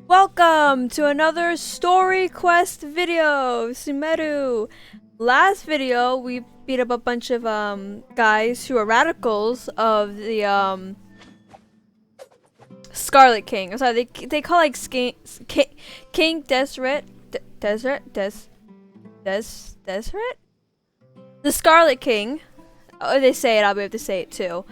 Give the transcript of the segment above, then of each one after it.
Welcome to another story quest video, Sumeru. Last video, we beat up a bunch of guys who are radicals of the Scarlet King. I'm sorry, they call like King Deseret, Deseret. The Scarlet King. Oh, they say it. I'll be able to say it too.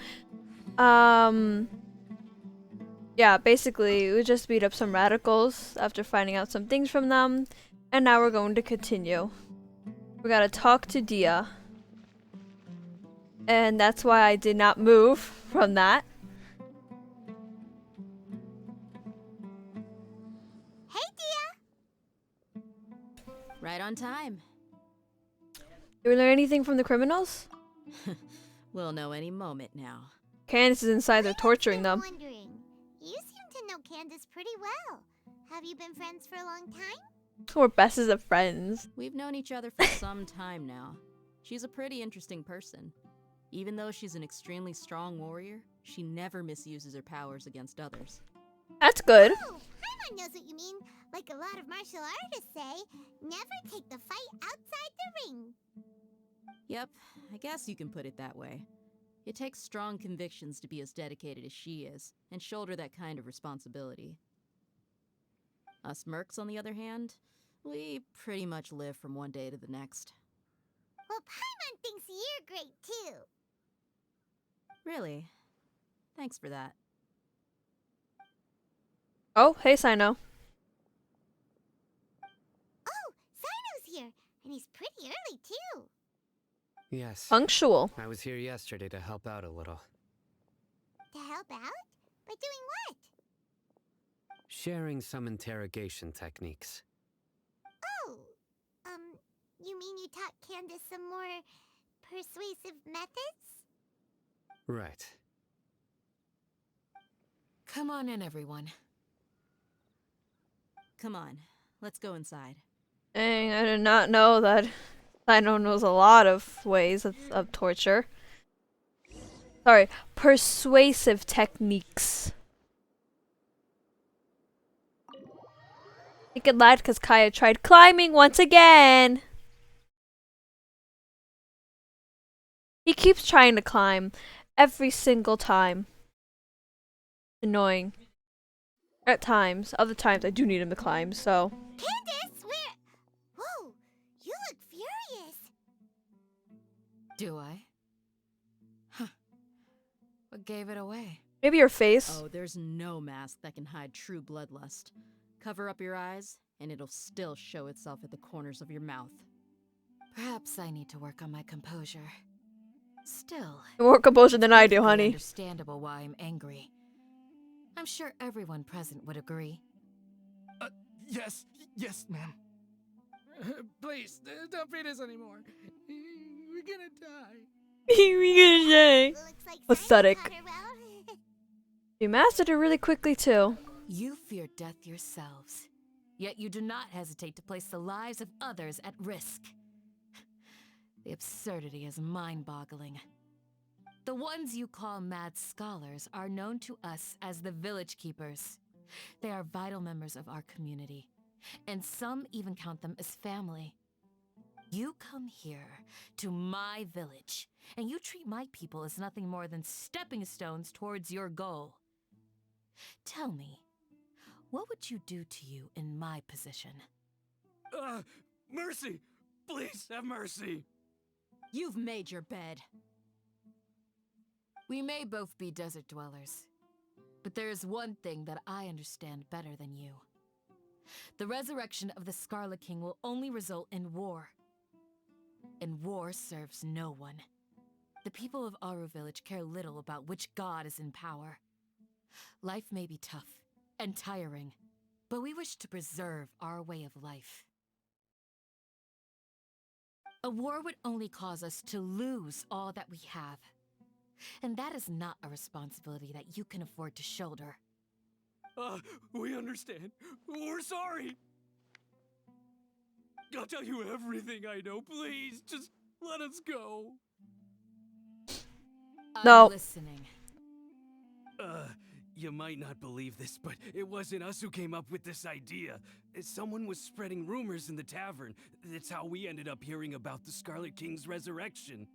Yeah, basically, we just beat up some radicals after finding out some things from them, and now we're going to continue. We gotta talk to Dia. And that's why I did not move from that. Hey, Dia! Right on time. Did we learn anything from the criminals? We'll know any moment now. Candace is inside there torturing them. Wondering. You seem to know Candace pretty well. Have you been friends for a long time? We're besties of friends. We've known each other for some time now. She's a pretty interesting person. Even though she's an extremely strong warrior, she never misuses her powers against others. That's good. Oh, Paimon knows what you mean. Like a lot of martial artists say, never take the fight outside the ring. Yep, I guess you can put it that way. It takes strong convictions to be as dedicated as she is, and shoulder that kind of responsibility. Us mercs, on the other hand, we pretty much live from one day to the next. Well, Paimon thinks you're great too. Really? Thanks for that. Oh, hey, Sino. Oh, Sino's here, and he's pretty early too. Yes. Punctual. I was here yesterday to help out a little. To help out? By doing what? Sharing some interrogation techniques. Oh, you mean you taught Candace some more persuasive methods? Right. Come on in, everyone. Come on, let's go inside. Dang, I did not know that Sino knows a lot of ways of torture. Sorry, persuasive techniques. He could lie because Kaeya tried climbing once again. He keeps trying to climb every single time. Annoying. At times. Other times I do need him to climb, so. Candace, where? Whoa, you look furious. Do I? Huh. What gave it away? Maybe your face. Oh, there's no mask that can hide true bloodlust. Cover up your eyes, and it'll still show itself at the corners of your mouth. Perhaps I need to work on my composure. Still, More composure than I do, it's honey. understandable why I'm angry. I'm sure everyone present would agree. Yes, ma'am. Please, don't feed us anymore. We're gonna die. We gonna say. Looks like Pathetic. Sino taught her well. You mastered it really quickly too. You fear death yourselves, yet you do not hesitate to place the lives of others at risk. The absurdity is mind-boggling. The ones you call mad scholars are known to us as the Village Keepers. They are vital members of our community, and some even count them as family. You come here to my village, and you treat my people as nothing more than stepping stones towards your goal. Tell me, what would you do to you in my position? Mercy! Please have mercy! You've made your bed. We may both be desert dwellers, but there is one thing that I understand better than you. The resurrection of the Scarlet King will only result in war. And war serves no one. The people of Aru Village care little about which god is in power. Life may be tough and tiring, but we wish to preserve our way of life. A war would only cause us to lose all that we have. And that is not a responsibility that you can afford to shoulder. We understand. We're sorry. I'll tell you everything I know. Please, just let us go. No. I'm listening. You might not believe this, but it wasn't us who came up with this idea. Someone was spreading rumors in the tavern. That's how we ended up hearing about the Scarlet King's resurrection.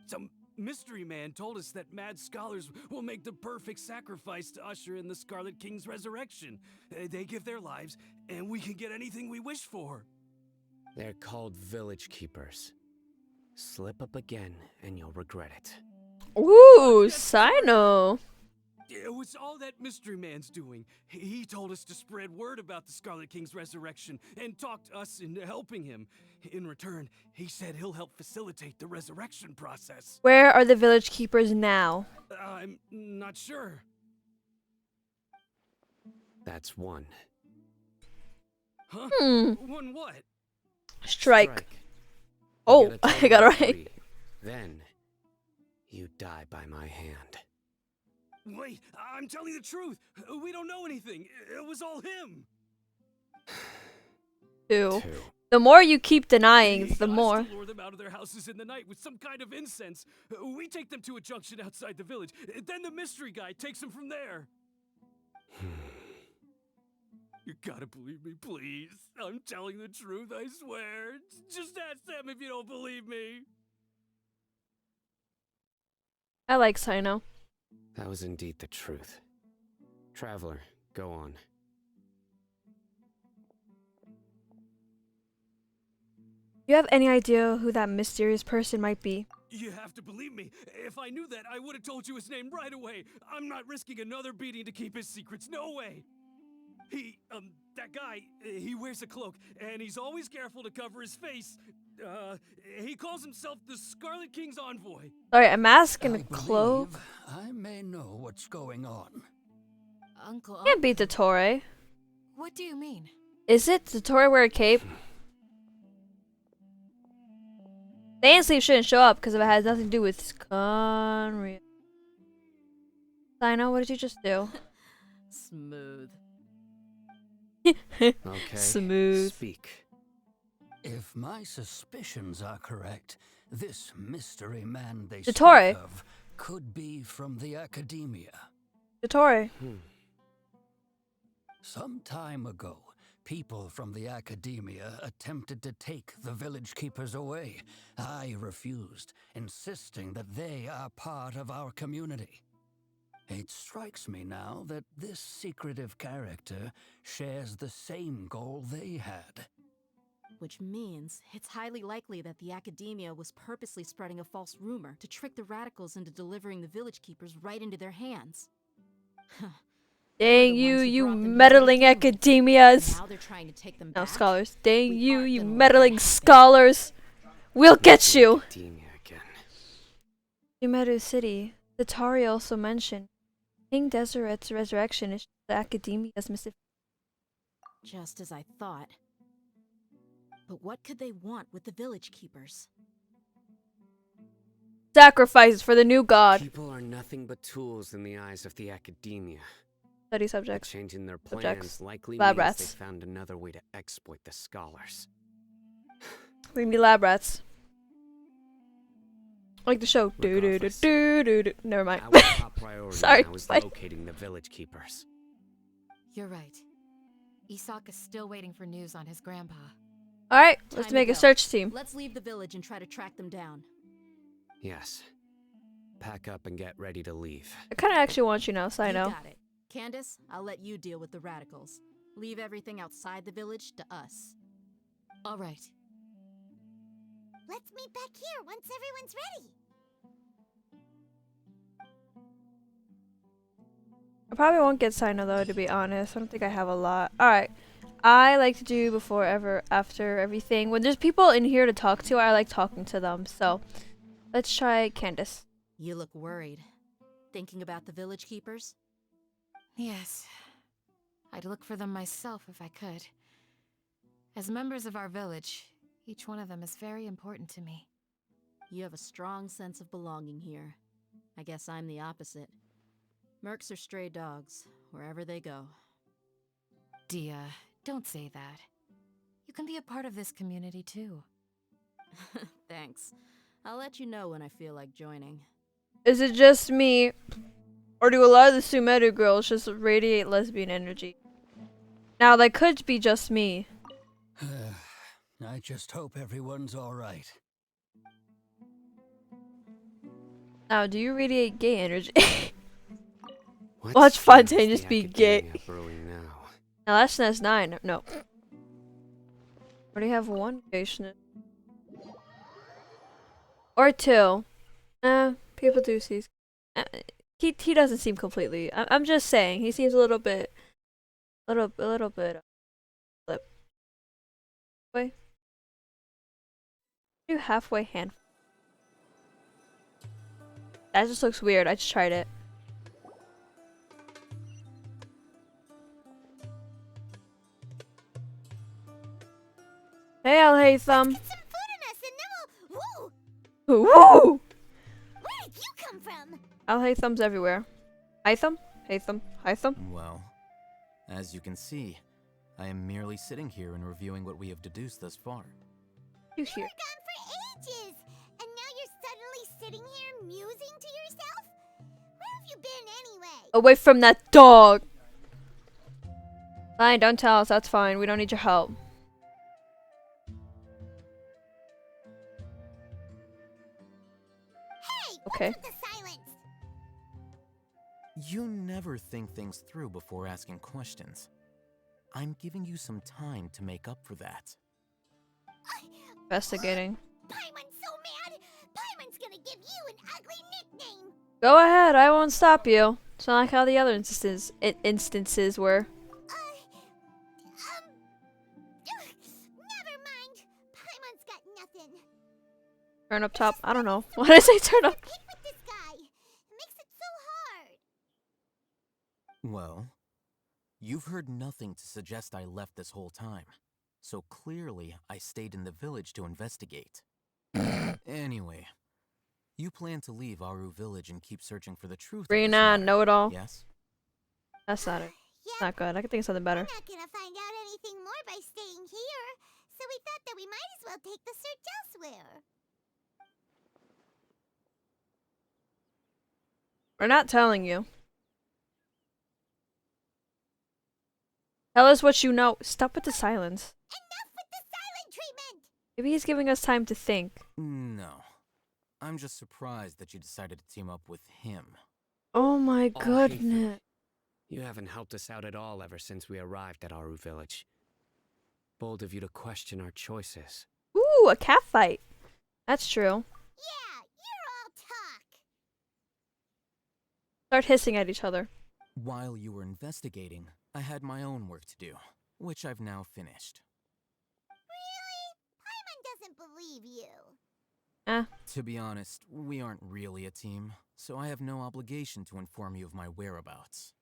Some mystery man told us that mad scholars will make the perfect sacrifice to usher in the Scarlet King's resurrection. They give their lives, and we can get anything we wish for. They're called village keepers. Slip up again, and you'll regret it. Ooh, Sino. It was all that mystery man's doing. He told us to spread word about the Scarlet King's resurrection and talked us into helping him. In return, he said he'll help facilitate the resurrection process. Where are the village keepers now? I'm not sure. That's one. Huh? Hmm. One what? Strike. You Oh, get a I got it total of right. 3. Then, you die by my hand. Wait, I'm telling the truth. We don't know anything. It was all him. 2. 2. The more you keep denying, He the got us more. to lure them out of their houses in the night with some kind of incense. We take them to a junction outside the village. Then the mystery guy takes them from there. You gotta believe me, please. I'm telling the truth, I swear. Just ask them if you don't believe me. I like Sino. That was indeed the truth. Traveler, go on. You have any idea who that mysterious person might be? You have to believe me. If I knew that, I would have told you his name right away. I'm not risking another beating to keep his secrets. No way. That guy, he wears a cloak, and he's always careful to cover his face. He calls himself the Scarlet King's envoy. Sorry, a mask and I a cloak. believe I may know what's going on. Uncle, Can't beat the Torre. what do you mean? Is it? Does Torre wear a cape? The Ain sleeve shouldn't show up because if it has nothing to do with Conria. Sino, what did you just do? Smooth. Okay. Smooth. Speak. If my suspicions are correct, this mystery man they The speak Torre. of could be from the academia. The Torre. Some time ago, people from the academia attempted to take the village keepers away. I refused, insisting that they are part of our community. It strikes me now that this secretive character shares the same goal they had. Which means it's highly likely that the academia was purposely spreading a false rumor to trick the radicals into delivering the village keepers right into their hands. Dang the you, ones who you brought them here to meddling begin with. academias. Now they're trying to take them No, back. scholars. Dang We you, aren't you gonna let that meddling happen. scholars. We'll get you. Academia again. Sumeru City. The Tari also mentioned. King Deseret's resurrection is the academia's mystification. Just as I thought. But what could they want with the village keepers? Sacrifices for the new god. People are nothing but tools in the eyes of the academia. Study subjects. Changing their plans Subjects. likely Lab means rats. they found another way to exploit the scholars. We're gonna be lab rats. Like the show. Do do do Regardless. do do do. Never mind. Our top priority Sorry, now is fine. locating the village keepers. You're right. Isak is still waiting for news on his grandpa. Alright, Time let's to make a go. search team. Let's leave the village and try to track them down. Yes. Pack up and get ready to leave. I kinda actually want you now, so I You know. got it. Candace, I'll let you deal with the radicals. Leave everything outside the village to us. All right. Let's meet back here once everyone's ready. I probably won't get Sino though, to be honest. I don't think I have a lot. Alright. I like to do before, ever, after everything. When there's people in here to talk to, I like talking to them. So, let's try Candace. You look worried. Thinking about the village keepers? Yes. I'd look for them myself if I could. As members of our village, each one of them is very important to me. You have a strong sense of belonging here. I guess I'm the opposite. Mercs are stray dogs, wherever they go. Dia, don't say that. You can be a part of this community too. Thanks. I'll let you know when I feel like joining. Is it just me? Or Or do a lot of the Sumeru girls just radiate lesbian energy? Now, that could be just me. I just hope everyone's alright. Now, do you radiate gay energy? What Watch steers Fontaine the be gay. academia brewing now? Now, that's SNES 9. No. Already have one gay SNES. Or two. People do see. He doesn't seem completely. I'm just saying. He seems a little bit. A little bit. Flip. Wait. Do halfway hand. That just looks weird. I just tried it. Hey, Haithem. Get some food in us and then we'll... Woo! Woo! Where did you come from? Haithem's everywhere. Haithem? Haithem? Well, as you can see, I am merely sitting here and reviewing what we have deduced thus far. You You here? were gone for ages, and now you're suddenly sitting here musing to yourself? Where have you been anyway? Away from that dog! Fine, don't tell us. That's fine. We don't need your help. Hey, Okay. what's with the silence? You never think things through before asking questions. I'm giving you some time to make up for that. Investigating. Paimon's so mad. Paimon's gonna give you an ugly nickname. Go ahead. I won't stop you. It's not like how the other instances were. Never mind. Paimon's got nothing. Turn up top. I don't know. Why did I say turn up? Pick with this guy. It makes it so hard. Well, you've heard nothing to suggest I left this whole time. So clearly, I stayed in the village to investigate. Anyway, you plan to leave Aru village and keep searching for the truth. Bring it on. Know it all. Yes? That's not it. Yep. Not good. I could think of something better. We're not gonna find out anything more by staying here, so we thought that we might as well take the search elsewhere. We're not telling you. Tell us what you know. Stop with the silence. Enough with the silent treatment! Maybe he's giving us time to think. No. I'm just surprised that you decided to team up with him. Oh my Oh, goodness. You haven't helped us out at all ever since we arrived at Aru village. Bold of you to question our choices. Ooh, a cat fight. That's true. Yeah, you're all talk. Start hissing at each other. While you were investigating, I had my own work to do, which I've now finished. Really? Paimon doesn't believe you. To be honest, we aren't really a team, so I have no obligation to inform you of my whereabouts.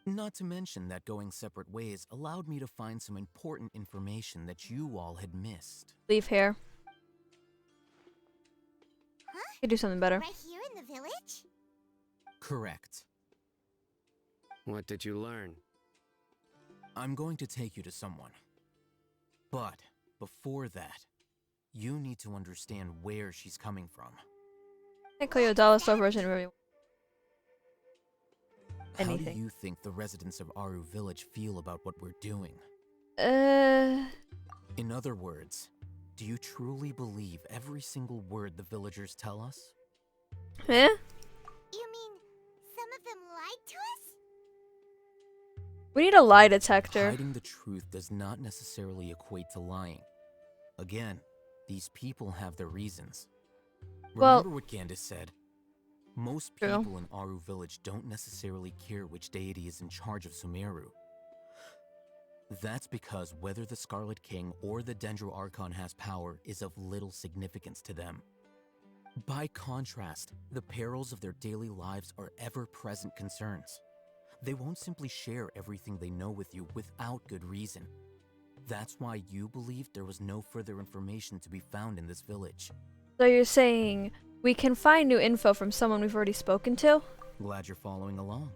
Not to mention that going separate ways allowed me to find some important information that you all had missed. Leave here. Huh? Could do something better. Right here in the village? Correct. What did you learn? I'm going to take you to someone. But before that, you need to understand where she's coming from. I call you a dollar store version of everyone. How do Anything. you think the residents of Aru village feel about what we're doing? In other words, do you truly believe every single word the villagers tell us? Eh? You mean some of them lied to us? We need a lie detector. Hiding the truth does not necessarily equate to lying. Again, these people have their reasons. Well- Remember what Candace said? Most True. people in Aru village don't necessarily care which deity is in charge of Sumeru. That's because whether the Scarlet King or the Dendro Archon has power is of little significance to them. By contrast, the perils of their daily lives are ever-present concerns. They won't simply share everything they know with you without good reason. That's why you believed there was no further information to be found in this village. So you're saying we can find new info from someone we've already spoken to? Glad you're following along.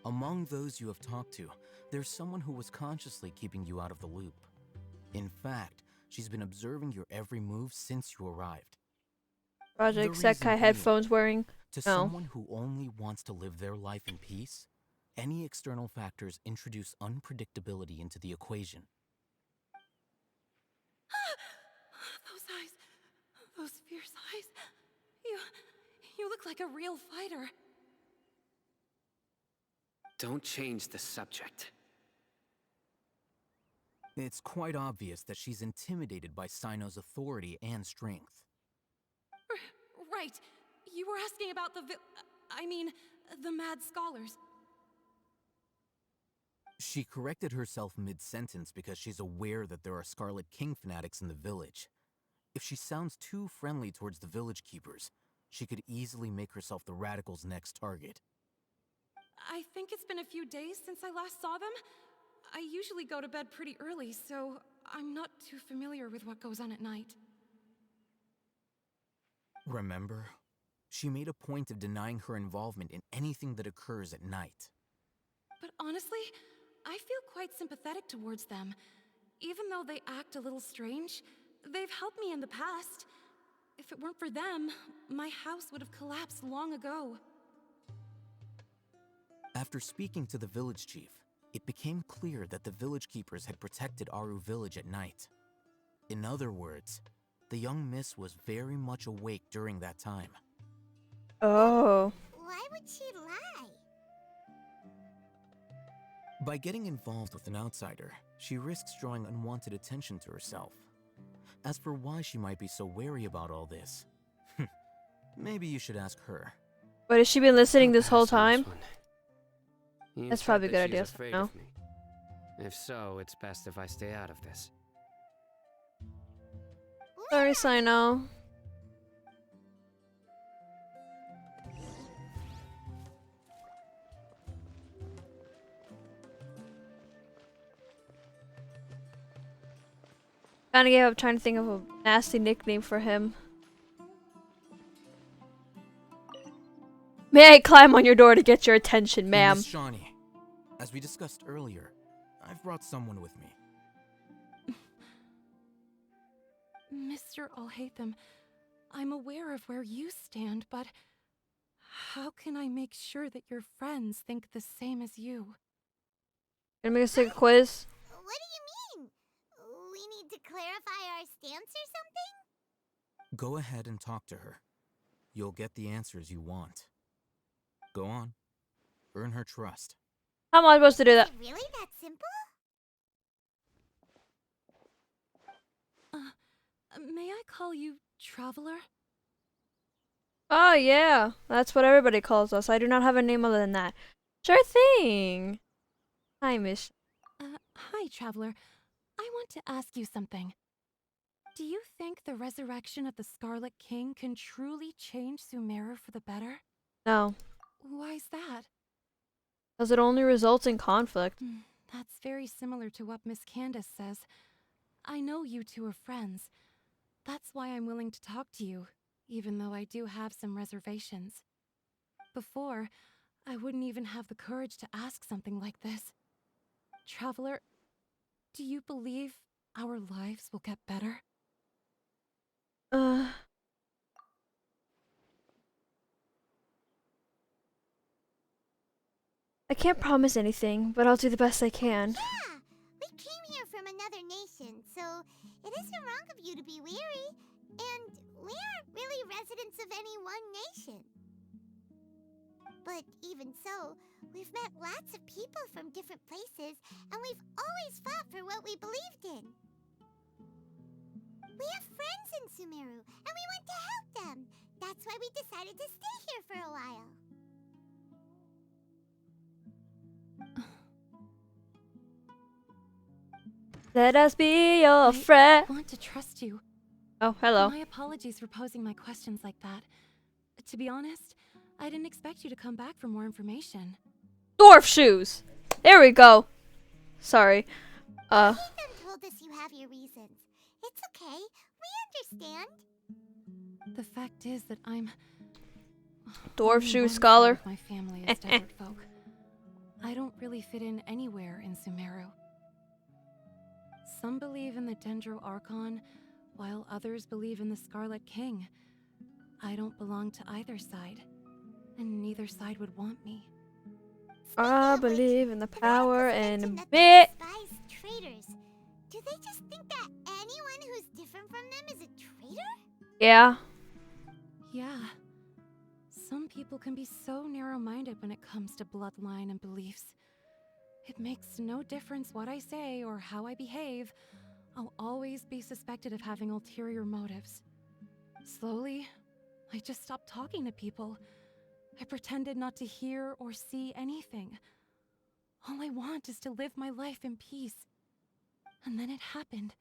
Among those you have talked to, there's someone who was consciously keeping you out of the loop. In fact, she's been observing your every move since you arrived. Project The reason Sekai being- headphones wearing. To No. someone who only wants to live their life in peace, any external factors introduce unpredictability into the equation. Those eyes. Those fierce eyes. You look like a real fighter. Don't change the subject. It's quite obvious that she's intimidated by Sino's authority and strength. Right. You were asking about the mad scholars. She corrected herself mid-sentence because she's aware that there are Scarlet King fanatics in the village. If she sounds too friendly towards the village keepers, she could easily make herself the Radicals' next target. I think it's been a few days since I last saw them. I usually go to bed pretty early, so I'm not too familiar with what goes on at night. Remember? She made a point of denying her involvement in anything that occurs at night. But honestly, I feel quite sympathetic towards them. Even though they act a little strange, they've helped me in the past. If it weren't for them, my house would have collapsed long ago. After speaking to the village chief, it became clear that the village keepers had protected Aru village at night. In other words, the young miss was very much awake during that time. Oh. Why would she lie? By getting involved with an outsider, she risks drawing unwanted attention to herself. As for why she might be so wary about all this, maybe you should ask her. But has she been listening this whole Pass on time? one. You That's said probably a that good idea, she's afraid no? of me. If so, it's best if I stay out of this. Sorry, Sino. Kinda gave up trying to think of a nasty nickname for him. May I climb on your door to get your attention, ma'am? Miss Shawnee, as we discussed earlier, I've brought someone with me. Mr. Haithem, I'm aware of where you stand, but how can I make sure that your friends think the same as you? Gonna make us take a quiz? What do you mean? We need to clarify our stance or something? Go ahead and talk to her. You'll get the answers you want. Go on. Earn her trust. How am I supposed to do that? Is it really that simple? May I call you Traveler? Oh yeah, that's what everybody calls us. I do not have a name other than that. Sure thing. Hi, Miss. Hi, Traveler. I want to ask you something. Do you think the resurrection of the Scarlet King can truly change Sumeru for the better? No, Why's that? because it only results in conflict. That's very similar to what Miss Candace says. I know you two are friends. That's why I'm willing to talk to you, even though I do have some reservations. Before, I wouldn't even have the courage to ask something like this. Traveler, do you believe our lives will get better? I can't promise anything, but I'll do the best I can. Yeah, we came here from another nation, so it isn't wrong of you to be weary. And we aren't really residents of any one nation. But even so, we've met lots of people from different places, and we've always fought for what we believed in. We have friends in Sumeru, and we want to help them. That's why we decided to stay here for a while. Let us be your I friend. want to trust you. Oh, hello. My apologies for posing my questions like that. To be honest, I didn't expect you to come back for more information. Dwarf shoes. There we go. Sorry. Haithem told us you have your reasons. It's okay. We understand. The fact is that I'm Dwarf only shoe one scholar. side of my family is desert folk. I don't really fit in anywhere in Sumeru. Some believe in the Dendro Archon, while others believe in the Scarlet King. I don't belong to either side. and neither side would want me. I believe in the power and mention that admit. they despise traitors. Do they just think that anyone who's different from them is a traitor? Yeah. Yeah. Some people can be so narrow-minded when it comes to bloodline and beliefs. It makes no difference what I say or how I behave. I'll always be suspected of having ulterior motives. Slowly, I just stopped talking to people. I pretended not to hear or see anything. All I want is to live my life in peace. And then it happened.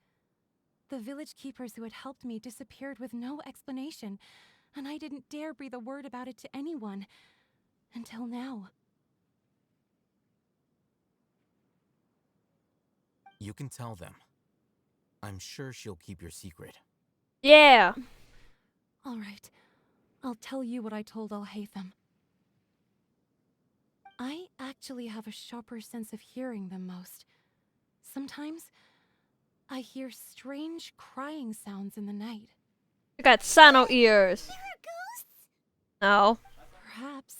The village keepers who had helped me disappeared with no explanation, and I didn't dare breathe a word about it to anyone. Until now. You can tell them. I'm sure she'll keep your secret. Yeah. All right. I'll tell you what I told Haithem. I actually have a sharper sense of hearing than most. Sometimes, I hear strange crying sounds in the night. You got Sano ears. There are ghosts? No. Perhaps.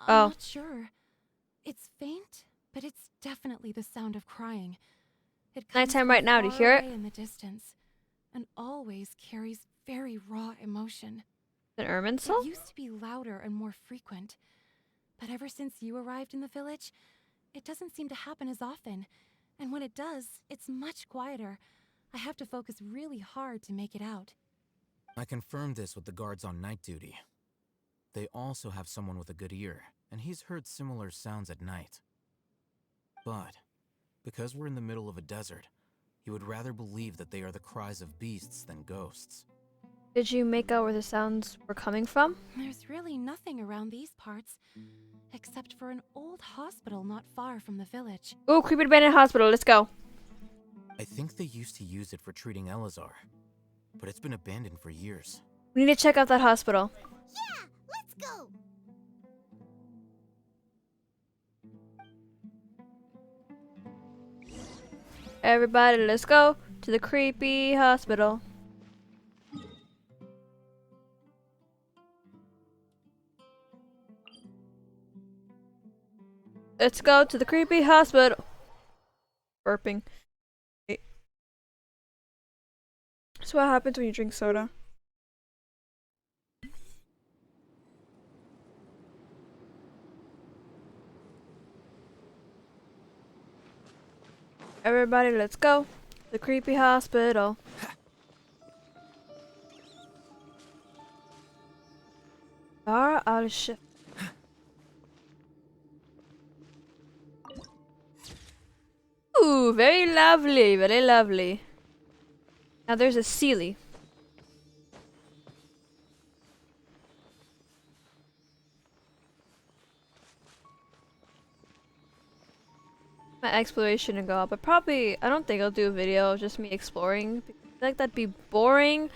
Oh. I'm not sure. It's faint, but it's definitely the sound of crying. It comes Nighttime from right now, do you far hear it? away in the distance, and always carries very raw emotion. An Ermin It soul? used to be louder and more frequent, but ever since you arrived in the village, it doesn't seem to happen as often, and when it does, it's much quieter. I have to focus really hard to make it out. I confirmed this with the guards on night duty. They also have someone with a good ear, and he's heard similar sounds at night. But, because we're in the middle of a desert, he would rather believe that they are the cries of beasts than ghosts. Did you make out where the sounds were coming from? There's really nothing around these parts, except for an old hospital not far from the village. Ooh, creepy abandoned hospital. Let's go. I think they used to use it for treating Elazar, but it's been abandoned for years. We need to check out that hospital. Yeah, let's go. Everybody, let's go to the creepy hospital. Let's go to the creepy hospital. Burping. That's what happens when you drink soda. Everybody, let's go. The creepy hospital. Dar al-Shif. Ooh, very lovely, very lovely. Now there's a Sealy. My exploration to go up, but probably I don't think I'll do a video of just me exploring. I feel like that'd be boring.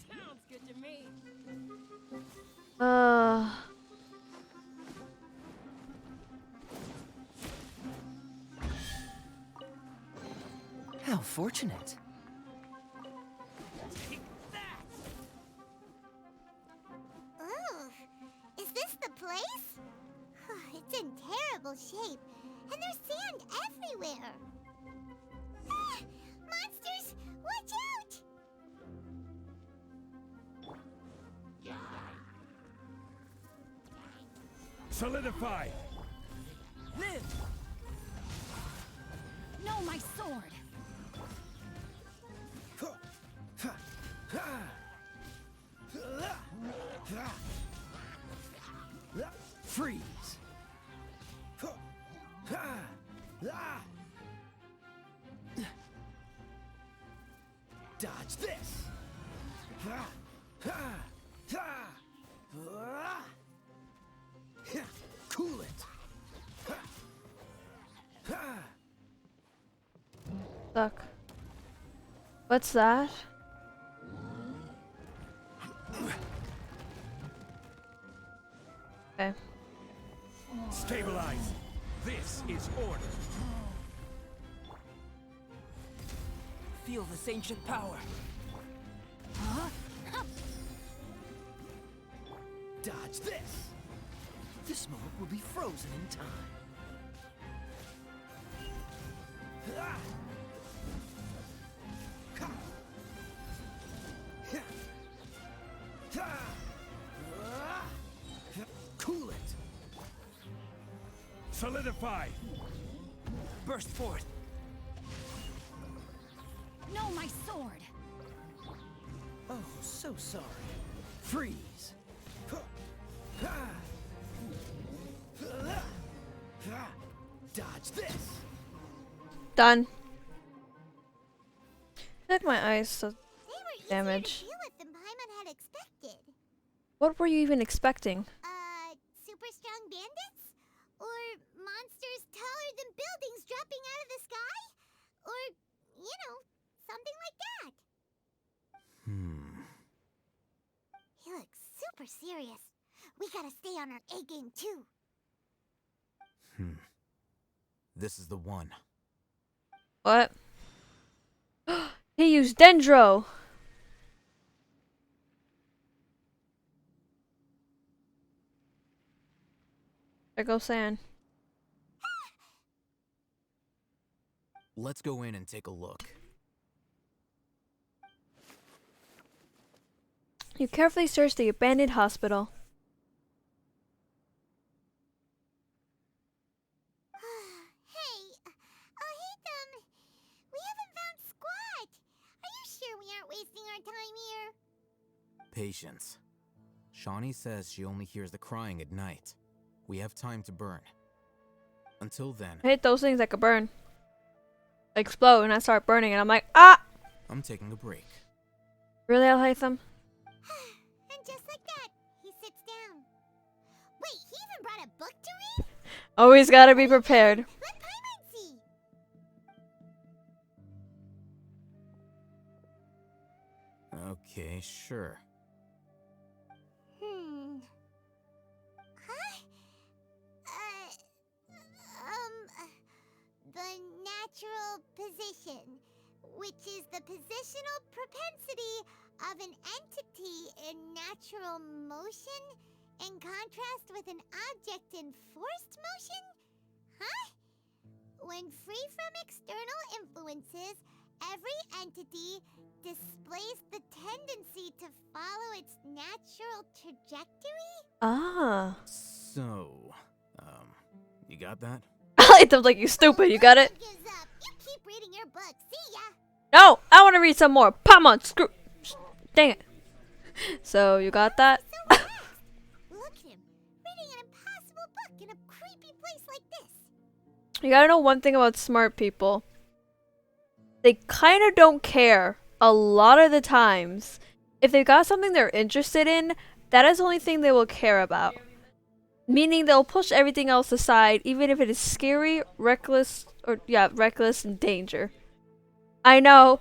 Sounds good to me. How fortunate. Ugh, is this the place? It's in terrible shape, and there's sand everywhere. Ah, monsters, watch out! Solidify! Live! No, my sword. Freeze! Dodge this! Cool it! Suck. What's that? Okay. Stabilize! This is order! Feel this ancient power. Dodge this! This moment will be frozen in time. Cool it. Solidify. Burst forth. No, my sword! Oh, so sorry. Freeze. Dodge this. Done. I feel like my eyes so They were easier damage. to deal with than Paimon had expected. What were you even expecting? Super strong bandits? Or monsters taller than buildings dropping out of the sky? Or, you know, something like that. He looks super serious. We gotta stay on our A game too. This is the one. What? He used Dendro! There goes San. Let's go in and take a look. You carefully search the abandoned hospital. Hey, Haithem, we haven't found squat. Are you sure we aren't wasting our time here? Patience. Shawnee says she only hears the crying at night. We have time to burn. Until then, I hate those things that could burn. Explode and I start burning and I'm like, ah! I'm taking a break. Really, Haithem? And just like that, he sits down. Wait, he even brought a book to read? Always gotta be prepared. Let Paimon see. Okay, sure. Huh? The natural position, which is the positional propensity of an entity in natural motion in contrast with an object in forced motion? Huh? When free from external influences, every entity displays the tendency to follow its natural trajectory? Ah. So, you got that? Haithem's like, you stupid, you got it? Gives up. You keep reading your book. See ya. No! I wanna read some more. Paimon, screw. Dang it. So, you got that? So relaxed. Look at him, reading an impossible book in a creepy place like this. You gotta know one thing about smart people. They kind of don't care a lot of the times. If they got something they're interested in, that is the only thing they will care about. Meaning they'll push everything else aside, even if it is scary, reckless, reckless and danger. I know,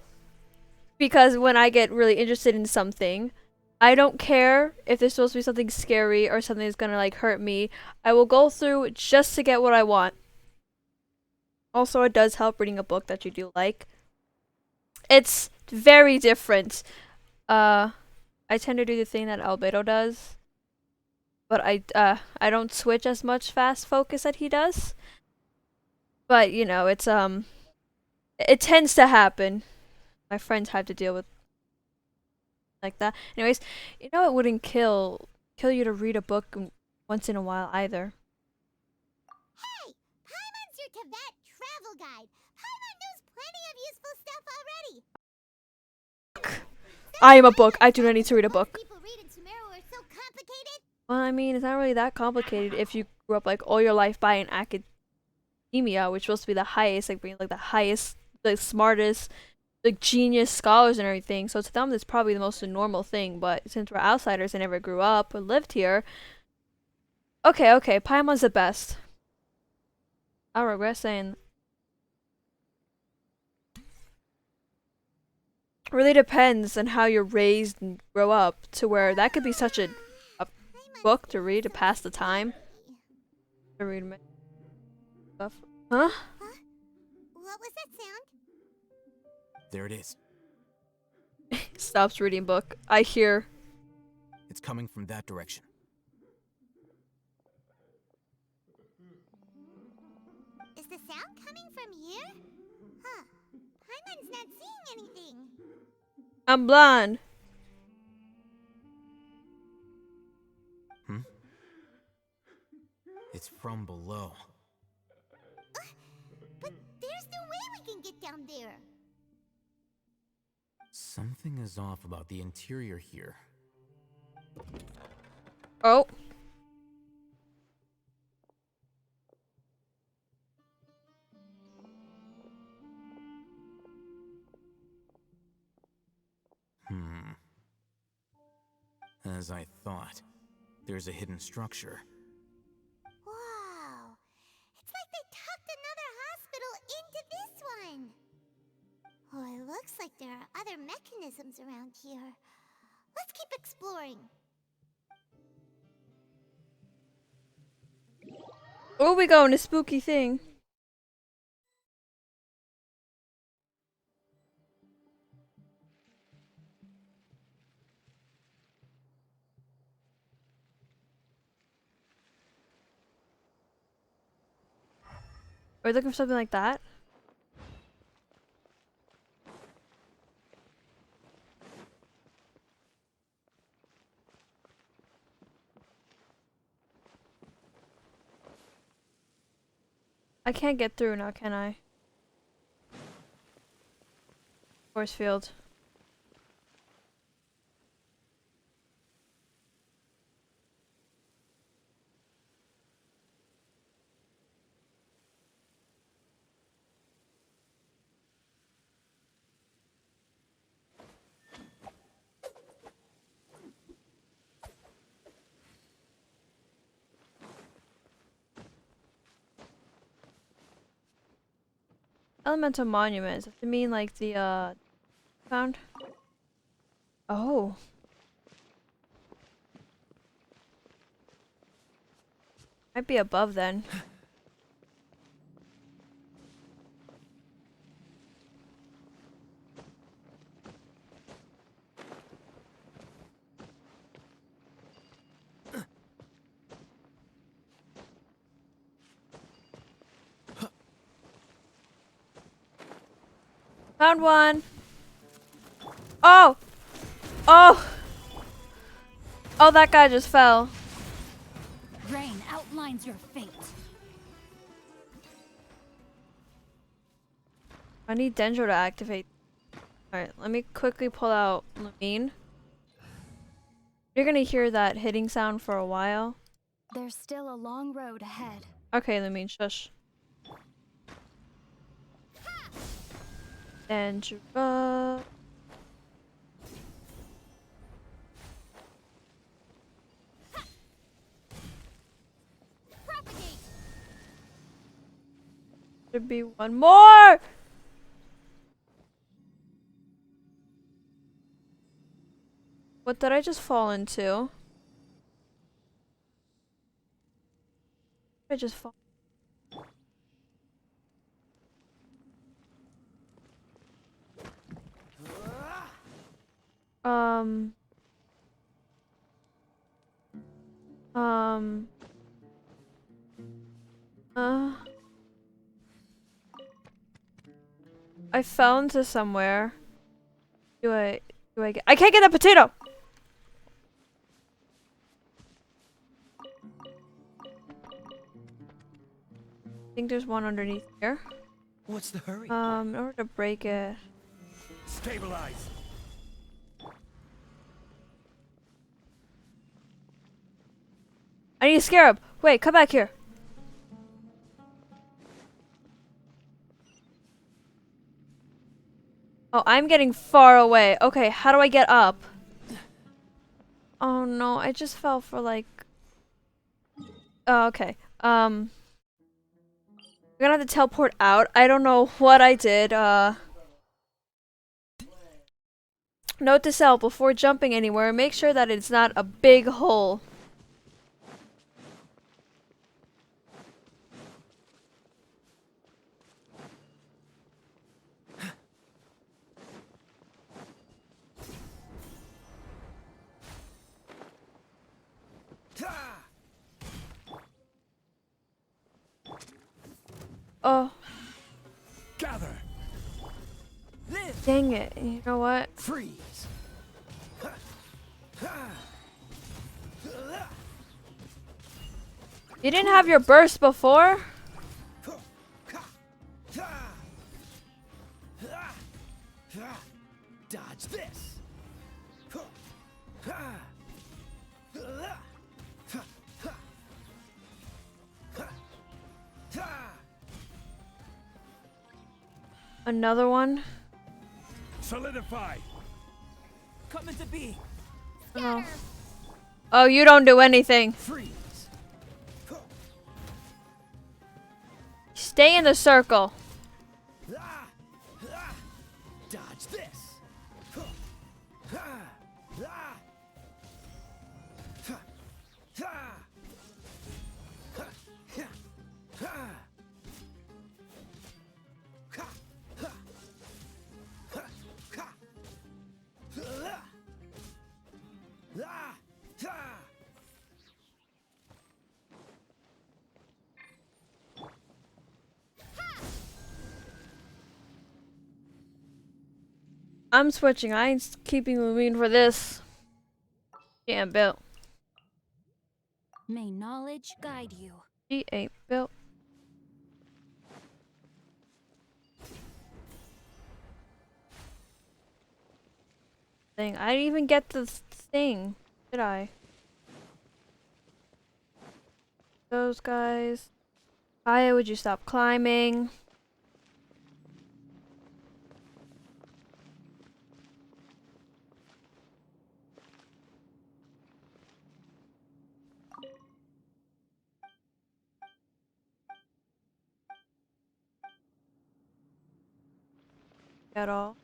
because when I get really interested in something, I don't care if there's supposed to be something scary or something that's gonna like hurt me. I will go through just to get what I want. Also, it does help reading a book that you do like. It's very different. I tend to do the thing that Albedo does. But I don't switch as much fast focus that he does. But, you know, it's, it tends to happen. My friends have to deal with like that. Anyways, you know it wouldn't kill you to read a book once in a while either. Hey, Paimon's your Tibet travel guide. Paimon knows plenty of useful stuff already. I am a book. I do not need to read a book. People read in Sumeru are so complicated. Well, I mean, it's not really that complicated if you grew up like all your life by an academia, which is supposed to be the highest, like being like the highest, the smartest, like genius scholars and everything. So to them, it's probably the most normal thing. But since we're outsiders and never grew up or lived here, okay, Paimon's the best. I regret saying. Really depends on how you're raised and grow up to where that could be such a book to read to pass the time. To read stuff. Huh? What was that sound? There it is. Stops reading book. I hear. It's coming from that direction. from here? Huh. Paimon's not seeing anything. I'm blind. It's from below. But there's no way we can get down there. Something is off about the interior here. Oh. As I thought, there's a hidden structure. Wow. It's like they tucked another hospital into this one. Oh, it looks like there are other mechanisms around here. Let's keep exploring. Oh, we going a spooky thing. Are we looking for something like that? I can't get through now, can I? Force field. Elemental monuments. Does it mean like the found? Oh. Might be above then. Found one. Oh! Oh! Oh, that guy just fell. Rain outlines your fate. I need Dendro to activate. Alright, let me quickly pull out Lamine. You're gonna hear that hitting sound for a while. There's still a long road ahead. Okay, Lamine, shush. Dendro. Should be one more! What did I just fall into? I just fall. Um. I fell into somewhere. Do I get— I can't get that potato! I think there's one underneath here. What's the hurry? In order to break it. Stabilize. I need a scarab! Wait, come back here. Oh, I'm getting far away. Okay, how do I get up? Oh no, I just fell for like... Oh, okay. I'm gonna have to teleport out. I don't know what I did. Note to self, before jumping anywhere, make sure that it's not a big hole. Oh. Dang it. You know what? Freeze. You didn't have your burst before? Dodge this. Another one? Solidify. Coming to be. Oh. Oh, you don't do anything. Freeze. Stay in the circle. Dodge this. I'm switching. I ain't keeping Lumine for this. She ain't built. May knowledge guide you. She ain't built. Thing. I didn't even get the thing, did I? Those guys. Kaeya, would you stop climbing? At all.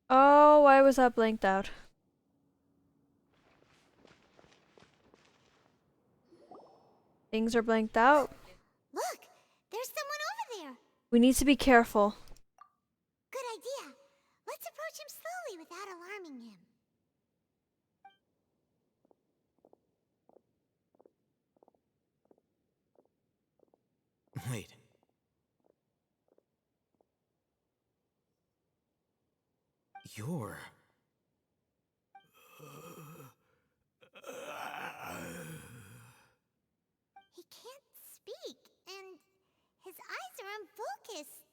Oh, why was that blanked out? Things are blanked out. Look, there's someone over there. We need to be careful. Good idea. Let's approach him slowly without alarming him. Wait. You're... He can't speak, and his eyes are unfocused.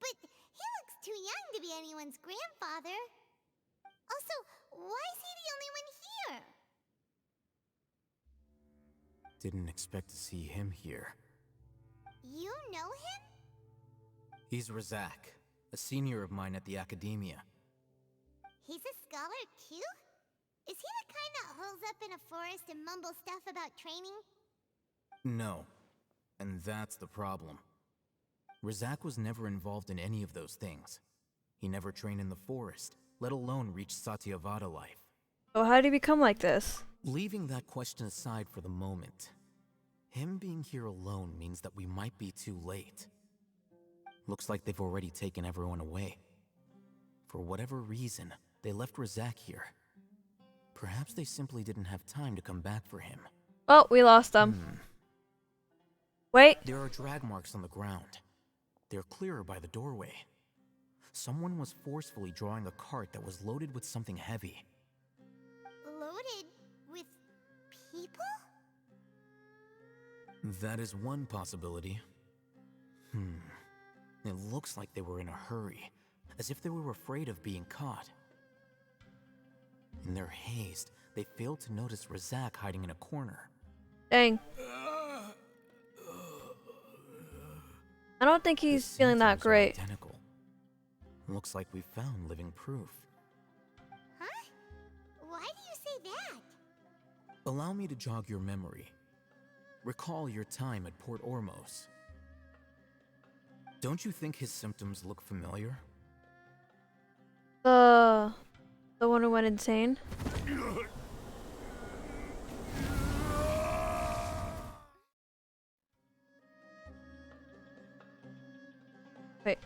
But he looks too young to be anyone's grandfather. Also, why is he the only one here? Didn't expect to see him here. You know him? He's Razak, a senior of mine at the Academia. He's a scholar too? Is he the kind that holes up in a forest and mumbles stuff about training? No. And that's the problem. Razak was never involved in any of those things. He never trained in the forest, let alone reach Satyavada life. So how did he become like this? Leaving that question aside for the moment, him being here alone means that we might be too late. Looks like they've already taken everyone away. For whatever reason, they left Razak here. Perhaps they simply didn't have time to come back for him. Oh, we lost them. Wait. There are drag marks on the ground. They're clearer by the doorway. Someone was forcefully drawing a cart that was loaded with something heavy. Loaded with people? That is one possibility. It looks like they were in a hurry, as if they were afraid of being caught. In their haste, they failed to notice Razak hiding in a corner. Dang. I don't think he's feeling that great. Identical. Looks like we found living proof. Huh? Why do you say that? Allow me to jog your memory. Recall your time at Port Ormos. Don't you think his symptoms look familiar? The one who went insane? Wait.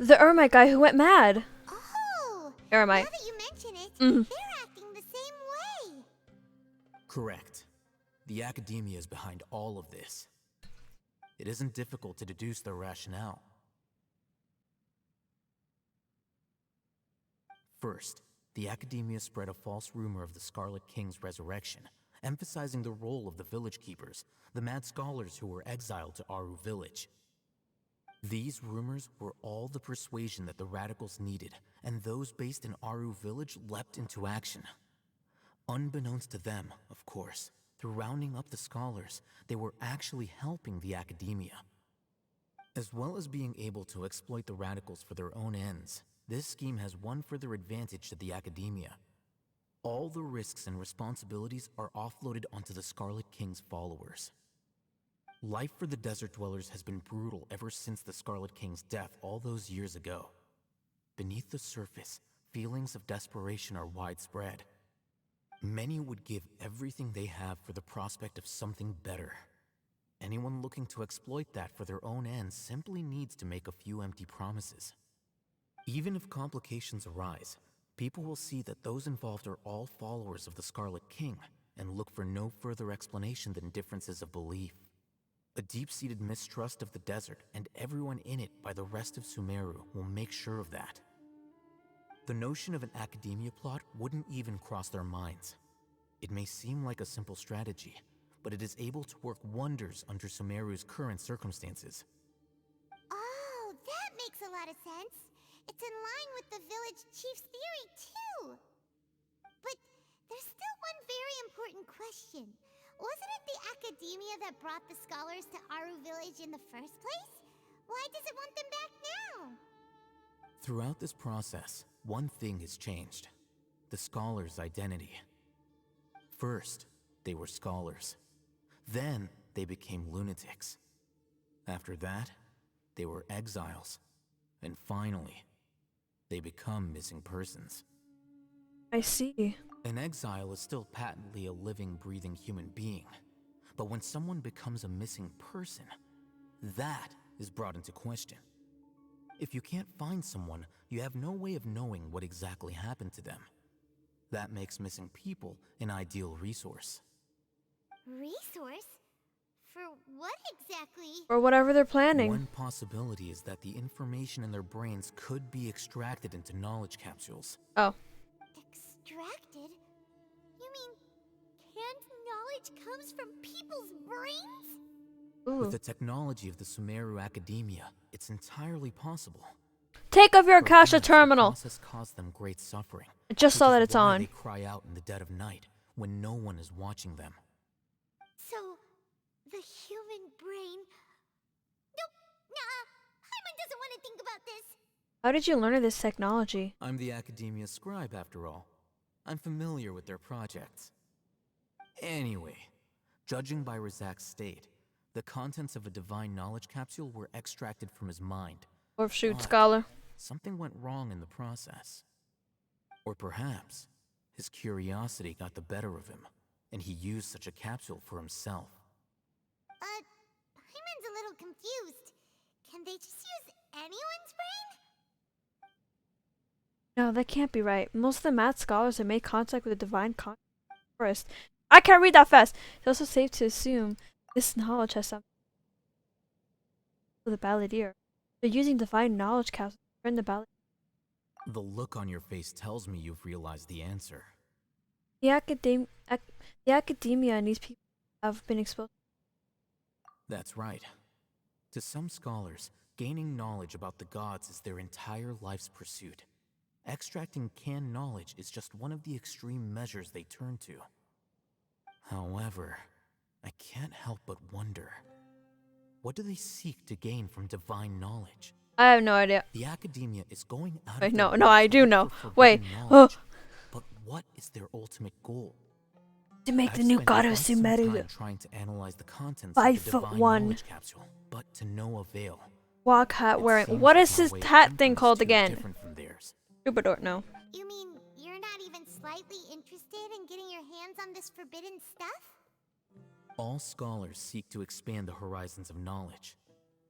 The Ermite guy who went mad. Oh! Ermite. Now that you mention it, Mhm. they're acting the same way. Correct. The academia is behind all of this. It isn't difficult to deduce their rationale. First, the academia spread a false rumor of the Scarlet King's resurrection, emphasizing the role of the village keepers, the mad scholars who were exiled to Aru village. These rumors were all the persuasion that the radicals needed, and those based in Aru village leapt into action. Unbeknownst to them, of course, through rounding up the scholars, they were actually helping the academia. As well as being able to exploit the radicals for their own ends, this scheme has one further advantage to the academia. All the risks and responsibilities are offloaded onto the Scarlet King's followers. Life for the desert dwellers has been brutal ever since the Scarlet King's death all those years ago. Beneath the surface, feelings of desperation are widespread. Many would give everything they have for the prospect of something better. Anyone looking to exploit that for their own ends simply needs to make a few empty promises. Even if complications arise, people will see that those involved are all followers of the Scarlet King and look for no further explanation than differences of belief. A deep-seated mistrust of the desert and everyone in it by the rest of Sumeru will make sure of that. The notion of an academia plot wouldn't even cross their minds. It may seem like a simple strategy, but it is able to work wonders under Sumeru's current circumstances. Oh, that makes a lot of sense. It's in line with the village chief's theory, too. But there's still one very important question. Wasn't it the academia that brought the scholars to Aru village in the first place? Why does it want them back now? Throughout this process, one thing has changed: the scholars' identity. First, they were scholars. Then, they became lunatics. After that, they were exiles. And finally, they become missing persons. I see. An exile is still patently a living, breathing human being. But when someone becomes a missing person, that is brought into question. If you can't find someone, you have no way of knowing what exactly happened to them. That makes missing people an ideal resource. Resource? For what exactly? Or whatever they're planning. One possibility is that the information in their brains could be extracted into knowledge capsules. Oh. Extracted? You mean canned knowledge comes from people's brains? Ooh. With the technology of the Sumeru Academia, it's entirely possible. Take off your Perhaps Akasha the terminal. process caused them great suffering. I just saw which that is it's why on. They cry out in the dead of night when no one is watching them. So, the human brain... Nope, nah, Paimon doesn't want to think about this. How did you learn this technology? I'm the Academia scribe, after all. I'm familiar with their projects. Anyway, judging by Razak's state, the contents of a divine knowledge capsule were extracted from his mind. Or shoot But scholar. something went wrong in the process. Or perhaps his curiosity got the better of him, and he used such a capsule for himself. Paimon's a little confused. Can they just use anyone's brain? No, that can't be right. Most of the mad scholars have made contact with the divine forest. I can't read that fast. It's also safe to assume this knowledge has something to do with the balladeer. They're using divine knowledge capsules to turn the balladeer. The look on your face tells me you've realized the answer. The academia and these people have been exposed. That's right. To some scholars, gaining knowledge about the gods is their entire life's pursuit. Extracting canned knowledge is just one of the extreme measures they turn to. However, I can't help but wonder, what do they seek to gain from divine knowledge? I have no idea. The academia is going out Wait, of no, their no, way I to do look know. for Wait, forbidden oh. knowledge. But what is their ultimate goal? To make I've the new spent god of quite some Sumeru time trying to analyze the contents of 5'1" the divine knowledge capsule, but to no avail. walk hat It wearing. seems What like is my his way of hat thinking thing is called too again? different from theirs. Troubadour, no. You mean you're not even slightly interested in getting your hands on this forbidden stuff? All scholars seek to expand the horizons of knowledge,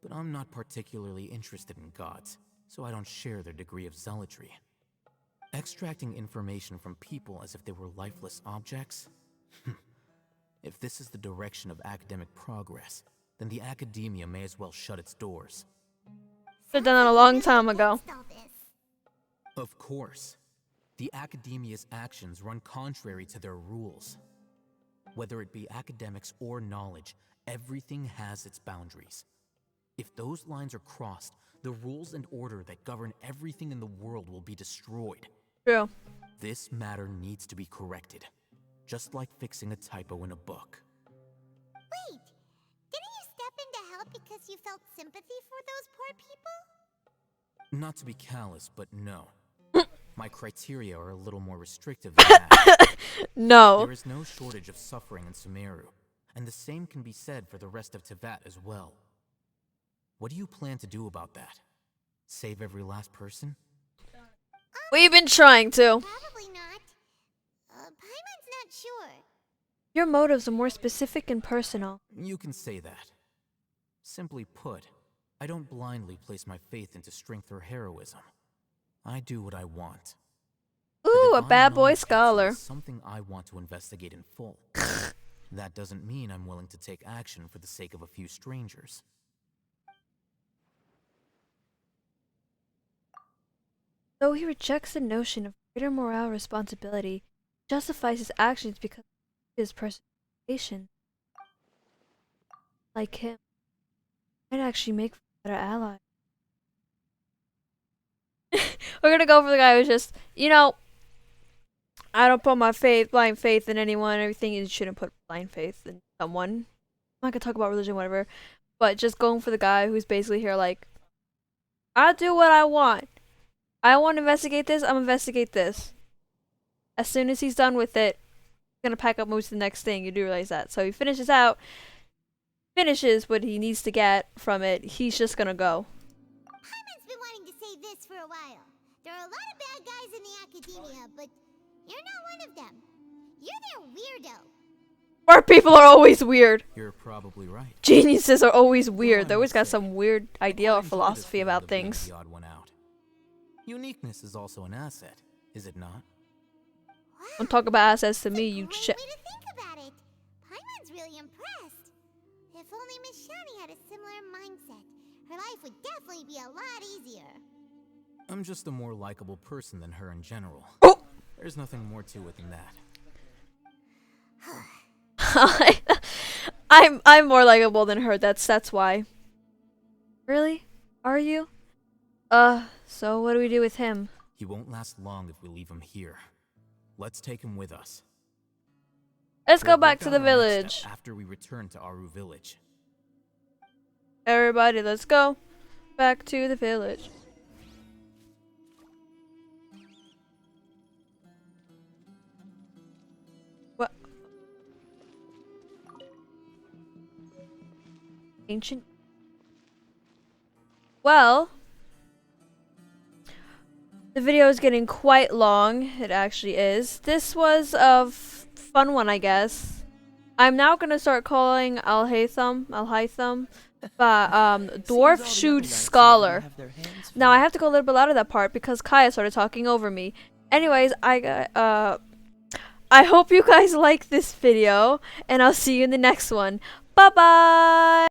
but I'm not particularly interested in gods, so I don't share their degree of zealotry. Extracting information from people as if they were lifeless objects? If this is the direction of academic progress, then the academia may as well shut its doors. Should've done it a long time ago. Of course. The academia's actions run contrary to their rules. Whether it be academics or knowledge, everything has its boundaries. If those lines are crossed, the rules and order that govern everything in the world will be destroyed. True. This matter needs to be corrected, just like fixing a typo in a book. Wait, didn't you step in to help because you felt sympathy for those poor people? Not to be callous, but no. My criteria are a little more restrictive than that. No. There is no shortage of suffering in Sumeru, and the same can be said for the rest of Teyvat as well. What do you plan to do about that? Save every last person? We've been trying to. Probably not. Paimon's not sure. Your motives are more specific and personal. You can say that. Simply put, I don't blindly place my faith into strength or heroism. I do what I want. Ooh, a Divine bad boy knowledge scholar. is something I want to investigate in full. That doesn't mean I'm willing to take action for the sake of a few strangers. Though he rejects the notion of greater moral responsibility, he justifies his actions because of his personalization. Like him, might actually make for a better ally. We're gonna go for the guy who's just, you know, I don't put my blind faith in anyone and everything. You shouldn't put blind faith in someone. I'm not gonna talk about religion, whatever. But just going for the guy who's basically here like, I do what I want. I want to investigate this, I'm investigate this. As soon as he's done with it, he's gonna pack up moves to the next thing. You do realize that. So he finishes what he needs to get from it. He's just gonna go. Paimon's been wanting to say this for a while. There are a lot of bad guys in the academia, but you're not one of them. You're their weirdo. Smart people are always weird. You're probably right. Geniuses are always weird. They I always got say, some weird idea I or enjoy the philosophy feeling about of being things. the odd one out. Uniqueness is also an asset, is it not? Wow, Don't talk about assets to that's me, a you great shit. way to think about it. Paimon's really impressed. If only Miss Shani had a similar mindset, her life would definitely be a lot easier. I'm just a more likable person than her in general. Oh! There's nothing more to it than that. I'm more likable than her. That's why. Really? Are you? So what do we do with him? He won't last long if we leave him here. Let's take him with us. Let's go We'll back work to out the our next village. step after we return to Aru village. Everybody, let's go back to the village. What? Ancient. Well, the video is getting quite long. It actually is. This was a fun one, I guess. I'm now gonna start calling Haithem, Dwarf Shoot Scholar. Now I have to go a little bit out of that part because Kaeya started talking over me. Anyways, I hope you guys like this video, and I'll see you in the next one. Bye bye.